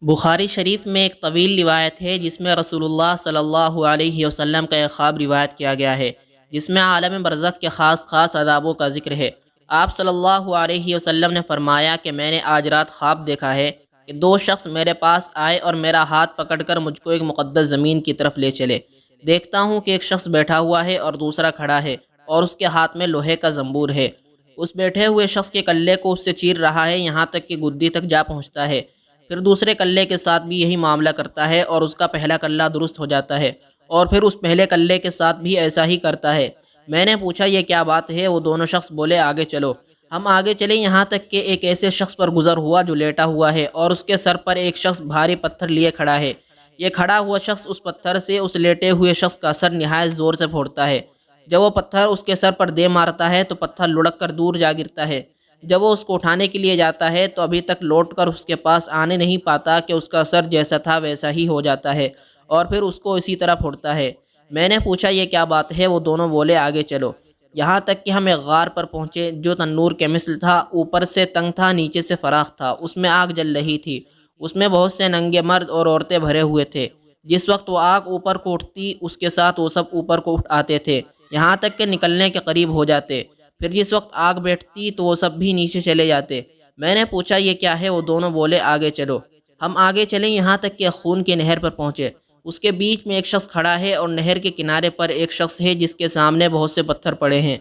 بخاری شریف میں ایک طویل روایت ہے جس میں رسول اللہ صلی اللہ علیہ وسلم کا ایک خواب روایت کیا گیا ہے، جس میں عالم برزخ کے خاص خاص عذابوں کا ذکر ہے۔ آپ صلی اللہ علیہ وسلم نے فرمایا کہ میں نے آج رات خواب دیکھا ہے کہ دو شخص میرے پاس آئے اور میرا ہاتھ پکڑ کر مجھ کو ایک مقدس زمین کی طرف لے چلے۔ دیکھتا ہوں کہ ایک شخص بیٹھا ہوا ہے اور دوسرا کھڑا ہے اور اس کے ہاتھ میں لوہے کا زنبور ہے۔ اس بیٹھے ہوئے شخص کے کلے کو اس سے چیر رہا ہے یہاں تک کہ گدی تک جا پہنچتا ہے۔ پھر دوسرے کلے کے ساتھ بھی یہی معاملہ کرتا ہے اور اس کا پہلا کلہ درست ہو جاتا ہے، اور پھر اس پہلے کلے کے ساتھ بھی ایسا ہی کرتا ہے۔ میں نے پوچھا یہ کیا بات ہے؟ وہ دونوں شخص بولے آگے چلو۔ ہم آگے چلے یہاں تک کہ ایک ایسے شخص پر گزر ہوا جو لیٹا ہوا ہے اور اس کے سر پر ایک شخص بھاری پتھر لیے کھڑا ہے۔ یہ کھڑا ہوا شخص اس پتھر سے اس لیٹے ہوئے شخص کا سر نہایت زور سے پھوڑتا ہے۔ جب وہ پتھر اس کے سر پر دے مارتا ہے تو پتھر لڑک کر دور جا گرتا ہے۔ جب وہ اس کو اٹھانے کے لیے جاتا ہے تو ابھی تک لوٹ کر اس کے پاس آنے نہیں پاتا کہ اس کا سر جیسا تھا ویسا ہی ہو جاتا ہے اور پھر اس کو اسی طرح پھوڑتا ہے۔ میں نے پوچھا یہ کیا بات ہے؟ وہ دونوں بولے آگے چلو۔ یہاں تک کہ ہم ایک غار پر پہنچے جو تنور کے مثل تھا، اوپر سے تنگ تھا، نیچے سے فراخ تھا۔ اس میں آگ جل رہی تھی۔ اس میں بہت سے ننگے مرد اور عورتیں بھرے ہوئے تھے۔ جس وقت وہ آگ اوپر کو اٹھتی اس کے ساتھ وہ سب اوپر کو اٹھ آتے تھے یہاں تک کہ نکلنے کے قریب ہو جاتے۔ پھر جس وقت آگ بیٹھتی تو وہ سب بھی نیچے چلے جاتے۔ میں نے پوچھا یہ کیا ہے؟ وہ دونوں بولے آگے چلو۔ ہم آگے چلے یہاں تک کہ خون کی نہر پر پہنچے۔ اس کے بیچ میں ایک شخص کھڑا ہے اور نہر کے کنارے پر ایک شخص ہے جس کے سامنے بہت سے پتھر پڑے ہیں۔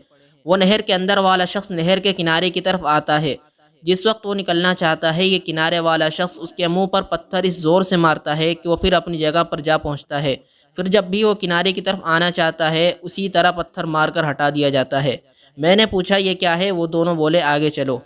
وہ نہر کے اندر والا شخص نہر کے کنارے کی طرف آتا ہے۔ جس وقت وہ نکلنا چاہتا ہے یہ کنارے والا شخص اس کے منہ پر پتھر اس زور سے مارتا ہے کہ وہ پھر اپنی جگہ پر جا پہنچتا ہے۔ پھر جب بھی وہ کنارے کی طرف آنا چاہتا ہے اسی طرح پتھر مار کر ہٹا دیا جاتا ہے۔ میں نے پوچھا یہ کیا ہے؟ وہ دونوں بولے آگے چلو۔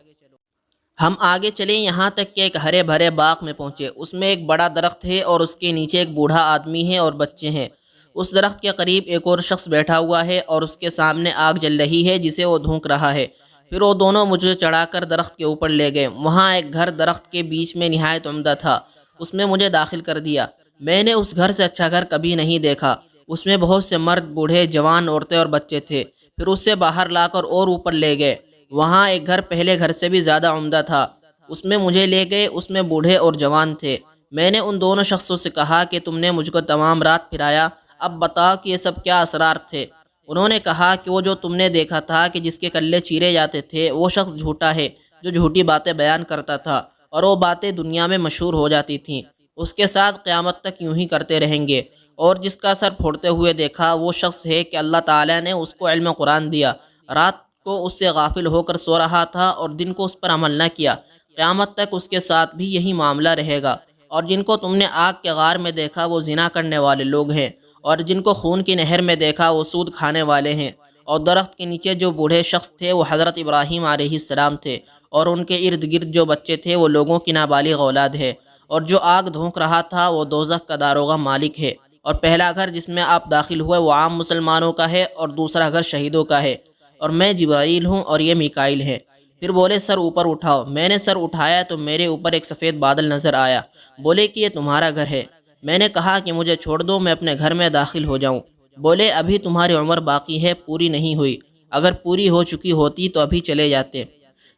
ہم آگے چلے یہاں تک کہ ایک ہرے بھرے باغ میں پہنچے۔ اس میں ایک بڑا درخت ہے اور اس کے نیچے ایک بوڑھا آدمی ہے اور بچے ہیں۔ اس درخت کے قریب ایک اور شخص بیٹھا ہوا ہے اور اس کے سامنے آگ جل رہی ہے جسے وہ دھونک رہا ہے۔ پھر وہ دونوں مجھے چڑھا کر درخت کے اوپر لے گئے۔ وہاں ایک گھر درخت کے بیچ میں نہایت عمدہ تھا۔ اس میں مجھے داخل کر دیا۔ میں نے اس گھر سے اچھا گھر کبھی نہیں دیکھا۔ اس میں بہت سے مرد، بوڑھے، جوان، عورتیں اور بچے تھے۔ پھر اس سے باہر لا کر اور اوپر لے گئے۔ وہاں ایک گھر پہلے گھر سے بھی زیادہ عمدہ تھا۔ اس میں مجھے لے گئے۔ اس میں بوڑھے اور جوان تھے۔ میں نے ان دونوں شخصوں سے کہا کہ تم نے مجھ کو تمام رات پھرایا، اب بتاؤ کہ یہ سب کیا اسرار تھے؟ انہوں نے کہا کہ وہ جو تم نے دیکھا تھا کہ جس کے کلے چیرے جاتے تھے وہ شخص جھوٹا ہے جو جھوٹی باتیں بیان کرتا تھا اور وہ باتیں دنیا میں مشہور ہو جاتی تھیں۔ اس کے ساتھ قیامت تک یوں ہی کرتے رہیں گے۔ اور جس کا سر پھوڑتے ہوئے دیکھا وہ شخص ہے کہ اللہ تعالیٰ نے اس کو علم قرآن دیا، رات کو اس سے غافل ہو کر سو رہا تھا اور دن کو اس پر عمل نہ کیا۔ قیامت تک اس کے ساتھ بھی یہی معاملہ رہے گا۔ اور جن کو تم نے آگ کے غار میں دیکھا وہ زنا کرنے والے لوگ ہیں، اور جن کو خون کی نہر میں دیکھا وہ سود کھانے والے ہیں۔ اور درخت کے نیچے جو بوڑھے شخص تھے وہ حضرت ابراہیم علیہ السلام تھے، اور ان کے ارد گرد جو بچے تھے وہ لوگوں کی نابالغ اولاد ہے۔ اور جو آگ دھونک رہا تھا وہ دوزخ کا داروغہ مالک ہے۔ اور پہلا گھر جس میں آپ داخل ہوئے وہ عام مسلمانوں کا ہے اور دوسرا گھر شہیدوں کا ہے، اور میں جبرائیل ہوں اور یہ میکائیل ہے۔ پھر بولے سر اوپر اٹھاؤ۔ میں نے سر اٹھایا تو میرے اوپر ایک سفید بادل نظر آیا۔ بولے کہ یہ تمہارا گھر ہے۔ میں نے کہا کہ مجھے چھوڑ دو، میں اپنے گھر میں داخل ہو جاؤں۔ بولے ابھی تمہاری عمر باقی ہے، پوری نہیں ہوئی، اگر پوری ہو چکی ہوتی تو ابھی چلے جاتے۔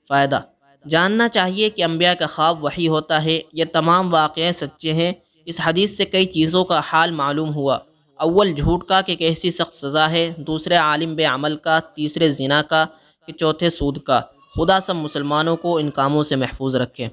فائدہ: جاننا چاہیے کہ انبیاء کا خواب وحی ہوتا ہے۔ یہ تمام واقعے سچے ہیں۔ اس حدیث سے کئی چیزوں کا حال معلوم ہوا۔ اول جھوٹ کا کہ کیسی سخت سزا ہے، دوسرے عالم بے عمل کا، تیسرے زنا کا، کہ چوتھے سود کا۔ خدا سب مسلمانوں کو ان کاموں سے محفوظ رکھے۔